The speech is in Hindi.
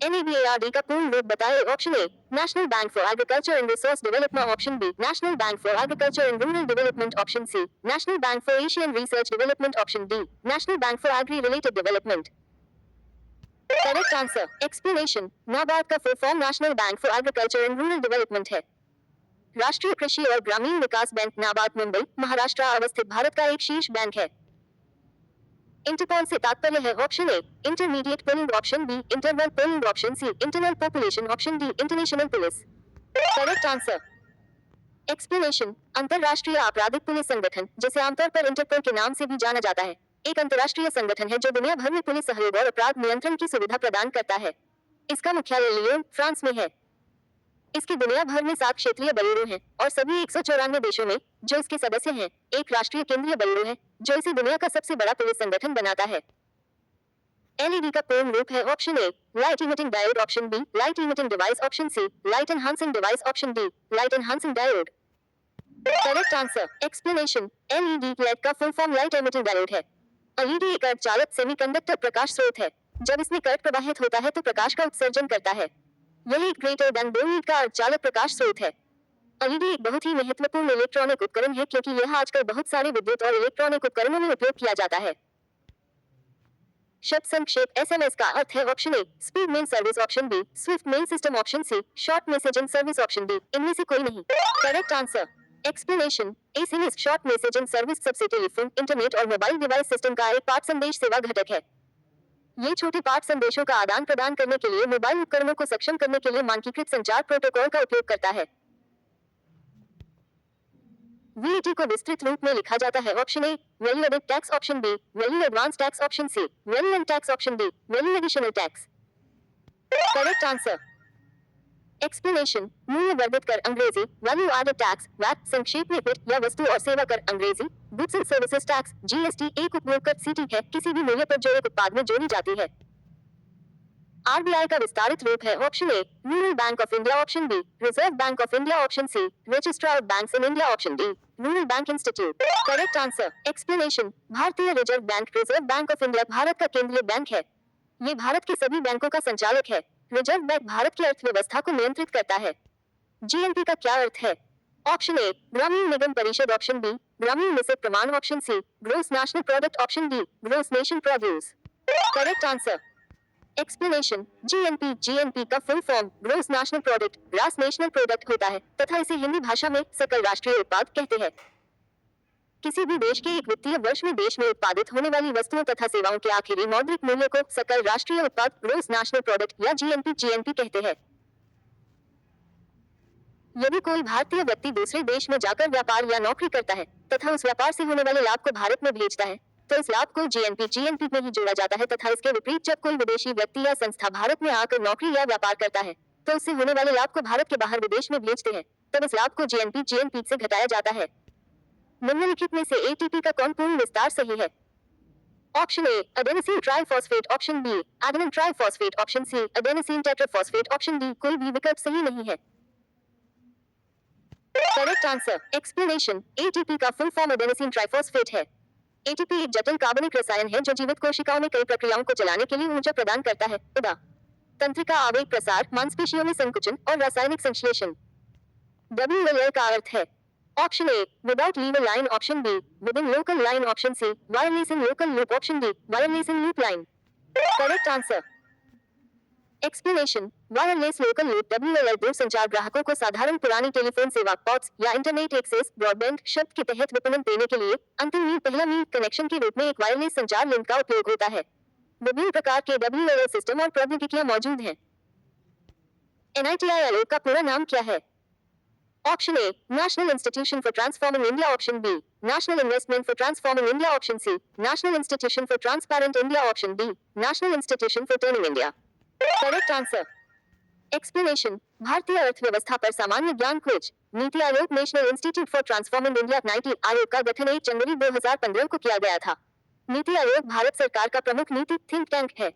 NABARD का पूर्ण रूप बताएं। Option A national bank for agriculture and resource development, option B national bank for agriculture and rural development, option C national bank for Asian research development, option D national bank for agri related development. Correct answer explanation, NABARD का full form national bank for agriculture and rural development है। राष्ट्रीय कृषि और ग्रामीण विकास बैंक नाबार्ड मुंबई, महाराष्ट्र अवस्थित भारत का एक शीर्ष बैंक है। इंटरपॉल से तात्पर्य है। Option A intermediate polling, option B interval polling, option C internal population, option D international police. Correct answer explanation, अंतरराष्ट्रीय आपराधिक पुलिस संगठन, जिसे आमतौर पर इंटरपोल के नाम से भी जाना जाता है, एक अंतर्राष्ट्रीय संगठन है जो दुनिया भर में पुलिस सहयोग और अपराध नियंत्रण की सुविधा प्रदान करता है। इसका मुख्यालय लियोन, फ्रांस में है। इसके दुनिया भर में 7 क्षेत्रीय बयूरो हैं और सभी 194 देशों में जो इसके सदस्य हैं, एक राष्ट्रीय केंद्रीय बयूरो है जो इसे दुनिया का सबसे बड़ा पुलिस संगठन बनाता है। एलईडी का पूर्ण रूप है। Option A light emitting diode, option B light emitting device, option C light enhancing device, option D light enhancing diode. Correct answer explanation, LED LED का full form light emitting diode है। एलईडी एक अर्धचालक सेमीकंडक्टर प्रकाश स्रोत है। जब इसमें करंट प्रवाहित होता है तो प्रकाश का उत्सर्जन करता है। यह एक ग्रेटर देन 2 मीटर का अर्धचालक प्रकाश स्रोत है। एलईडी एक बहुत ही महत्वपूर्ण इलेक्ट्रॉनिक उपकरण है क्योंकि यह आजकल बहुत सारे विद्युत और इलेक्ट्रॉनिक उपकरणों में उपयोग किया जाता है। शब्द संक्षेप, एसएमएस का अर्थ है। Option A speed mail service, option B swift mail system, option C short messaging service, option D इनमें से कोई नहीं। Correct answer explanation, SMS short messaging service सबसे टेलीफोन, इंटरनेट और मोबाइल डिवाइस सिस्टम का एक पाठ संदेश सेवा घटक है। ये छोटे पाठ संदेशों का आदान प्रदान करने के लिए मोबाइल उपकरणों को सक्षम करने के लिए मानकीकृत संचार प्रोटोकॉल का उपयोग करता है। वीएटी को विस्तृत रूप में लिखा जाता है। Option A value added tax, option B value advance tax, option C value and tax, option D value additional tax. Correct answer explanation, मूल्य वर्धित कर अंग्रेजी वैल्यू एडेड टैक्स, वैट संक्षेप में वित्त या वस्तु और सेवा कर अंग्रेजी goods and services tax, GST एक उपभोग कर सीटी है, किसी भी मूल्य पर जो एक उत्पाद में जोड़ी जाती है। आरबीआई का विस्तारित रूप है। Option A Union Bank of India, option B Reserve Bank of India, option C registrar of banks in India, option D rural bank institute. Correct answer explanation, भारतीय Reserve Bank Reserve Bank of India Bharat का केंद्रीय बैंक है। ये भारत के सभी बैंकों का संचालक है। रिजर्व बैंक भारत की अर्थव्यवस्था को नियंत्रित करता है। जीएनपी का क्या अर्थ है? ऑप्शन ए ग्रामीण निगम परिषद, ऑप्शन बी ग्रामीण निश्चित प्रमाण, option C gross national product, option D gross nation produce. Correct answer explanation, GNP का full form gross national product gross national product होता है तथा इसे हिंदी भाषा में सकल राष्ट्रीय उत्पाद कहते हैं। किसी भी देश के एक वित्तीय वर्ष में देश में उत्पादित होने वाली वस्तुओं तथा सेवाओं के आखिरी मौद्रिक मूल्य को सकल राष्ट्रीय उत्पाद ग्रोस नेशनल प्रोडक्ट या जीएनपी कहते हैं। यदि कोई भारतीय व्यक्ति दूसरे देश में जाकर व्यापार या नौकरी करता है तथा उस व्यापार से होने वाले लाभ को भारत में भेजता है तो इस लाभ को जीएनपी में ही जोड़ा जाता है तथा इसके विपरीत जब कोई विदेशी व्यक्ति या संस्था भारत में आकर नौकरी या व्यापार करता है तो उससे होने वाले लाभ को भारत के बाहर विदेश में भेजते हैं तब इस लाभ को जीएनपी से घटाया जाता है। निम्नलिखित में से एटीपी का कौन पूर्ण विस्तार सही है? Option A adenosine triphosphate, option B adenine triphosphate, option C adenosine tetraphosphate, option D कोई भी विकल्प सही नहीं है। करेक्ट आंसर एक्सप्लेनेशन, एटीपी का फुल फॉर्म एडेनोसिन ट्राइफॉस्फेट है। एटीपी एक जटिल कार्बनिक रसायन है जो जीवित कोशिकाओं में कई प्रक्रियाओं को चलाने के लिए ऊर्जा प्रदान करता है, उदा तंत्रिका आवेग प्रसार, मांसपेशियों में संकुचन और रासायनिक संश्लेषण। WLL का अर्थ है option A without lever line, option B with in local line, option C wireless in local loop, option D wireless in loop line. Correct answer explanation, wireless local loop WLL दूरसंचार ग्राहकों को साधारण पुरानी टेलीफोन सेवा पॉट्स या इंटरनेट एक्सेस ब्रॉडबैंड शब्द के तहत विपणन देने के लिए अंतिम मील पहला मील कनेक्शन के रूप में एक वायरलेस संचार लिंक का उपयोग होता है। विभिन्न प्रकार के WLL सिस्टम और प्रौद्योगिकियां मौजूद हैं। NITILO का पूरा नाम क्या है? Option A national institution for transforming India, option B national investment for transforming India, option C national institution for transparent India, option D national institution for turning India. Correct answer explanation, भारतीय अर्थव्यवस्था पर सामान्य ज्ञान खोज, NITI Aayog national institute for transforming India NITI Aayog का गठन 1 जनवरी 2015 को किया गया था। नीति आयोग भारत सरकार का प्रमुख नीति थिंक टैंक है।